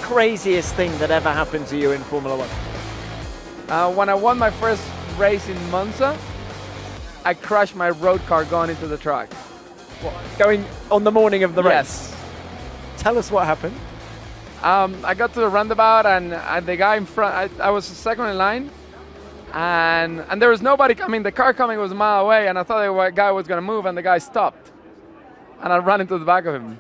craziest thing that ever happened to you in Formula One? When I won my first race in Monza, I crashed my road car going into the track. Going on the morning of the race? Yes. Tell us what happened. I got to the roundabout and the guy in front, I was second in line, and there was nobody coming. The car coming was a mile away, and I thought the guy was going to move, and the guy stopped. And I ran into the back of him.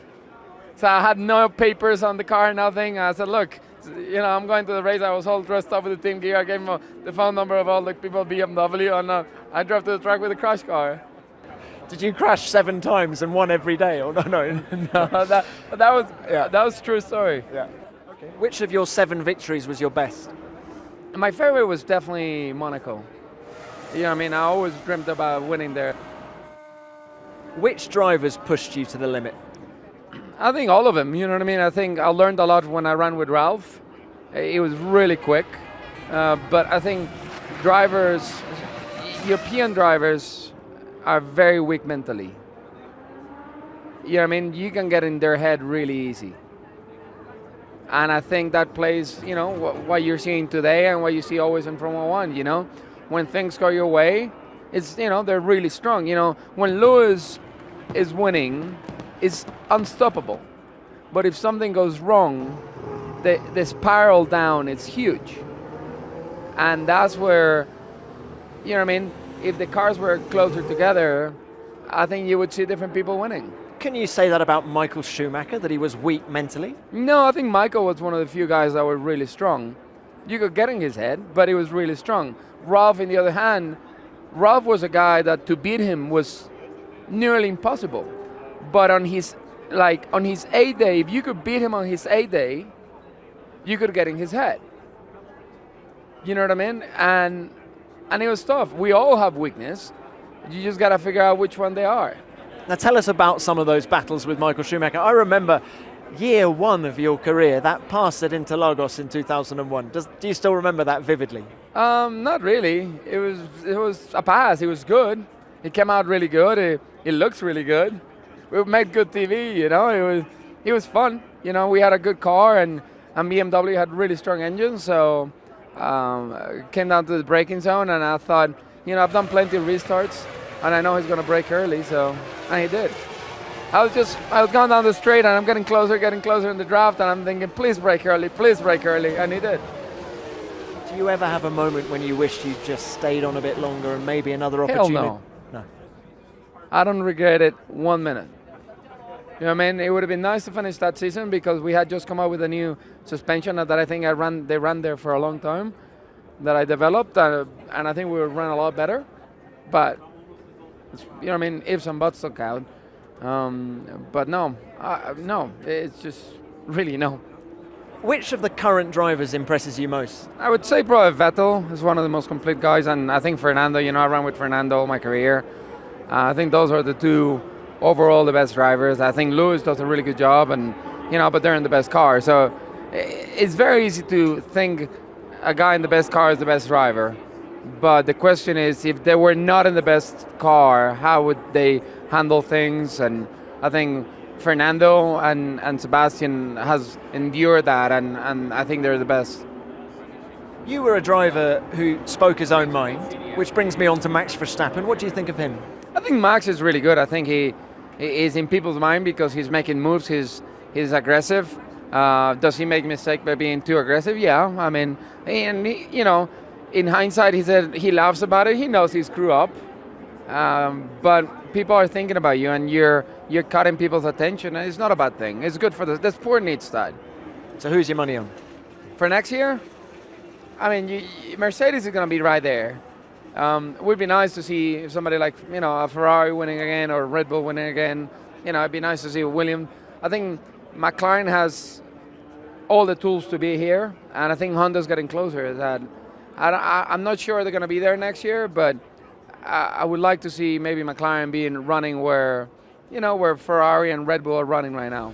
So I had no papers on the car, nothing. I said, look, I'm going to the race. I was all dressed up with the team gear. I gave him the phone number of all the people at BMW, and I drove to the track with a crash car. Did you crash 7 times and won every day? Or no? No, that was a true story. Yeah. Okay. Which of your 7 victories was your best? My favorite was definitely Monaco. You know what I mean? I always dreamt about winning there. Which drivers pushed you to the limit? I think all of them, you know what I mean? I think I learned a lot when I ran with Ralph. He was really quick. But I think European drivers are very weak mentally. You know what I mean? You can get in their head really easy. And I think that plays, what you're seeing today and what you see always in Formula One, When things go your way, they're really strong. When Lewis is winning, it's unstoppable. But if something goes wrong, the spiral down is huge. And that's where, if the cars were closer together, I think you would see different people winning. Can you say that about Michael Schumacher, that he was weak mentally? No, I think Michael was one of the few guys that were really strong. You could get in his head, but he was really strong. Ralph, on the other hand, Ralph was a guy that to beat him was nearly impossible. But on his 8th day, if you could beat him on his 8th day, you could get in his head. You know what I mean? And it was tough. We all have weakness. You just got to figure out which one they are. Now tell us about some of those battles with Michael Schumacher. I remember year 1 of your career, that pass at Interlagos in 2001. Do you still remember that vividly? Not really. It was a pass. It was good. It came out really good. It looks really good. We made good TV, It was fun. We had a good car, and BMW had really strong engines, so came down to the braking zone, and I thought, I've done plenty of restarts, and I know he's going to brake early, and he did. I was going down the straight, and I'm getting closer in the draft, and I'm thinking, please brake early, and he did. Do you ever have a moment when you wished you just stayed on a bit longer and maybe another opportunity? Hell no. I don't regret it 1 minute. You know what I mean? It would have been nice to finish that season because we had just come out with a new suspension that I think they ran there for a long time, that I developed, and I think we would run a lot better. But, ifs and buts don't count. But no, it's just really no. Which of the current drivers impresses you most? I would say probably Vettel is one of the most complete guys, and I think Fernando, I ran with Fernando all my career. I think those are the two overall the best drivers. I think Lewis does a really good job, and but they're in the best car. So it's very easy to think a guy in the best car is the best driver. But the question is, if they were not in the best car, how would they handle things? And I think Fernando and Sebastian has endured that, and I think they're the best. You were a driver who spoke his own mind, which brings me on to Max Verstappen. What do you think of him? I think Max is really good. I think he is in people's mind because he's making moves. He's aggressive. Does he make mistake by being too aggressive? Yeah. I mean, and he, in hindsight, he said he laughs about it. He knows he screwed up. But people are thinking about you, and you're cutting people's attention, and it's not a bad thing. It's good for the sport needs that. So who's your money on? For next year? I mean, Mercedes is going to be right there. It would be nice to see somebody like, a Ferrari winning again or Red Bull winning again. It'd be nice to see Williams. I think McLaren has all the tools to be here, and I think Honda's getting closer. I'm not sure they're going to be there next year, but I would like to see maybe McLaren being running where Ferrari and Red Bull are running right now.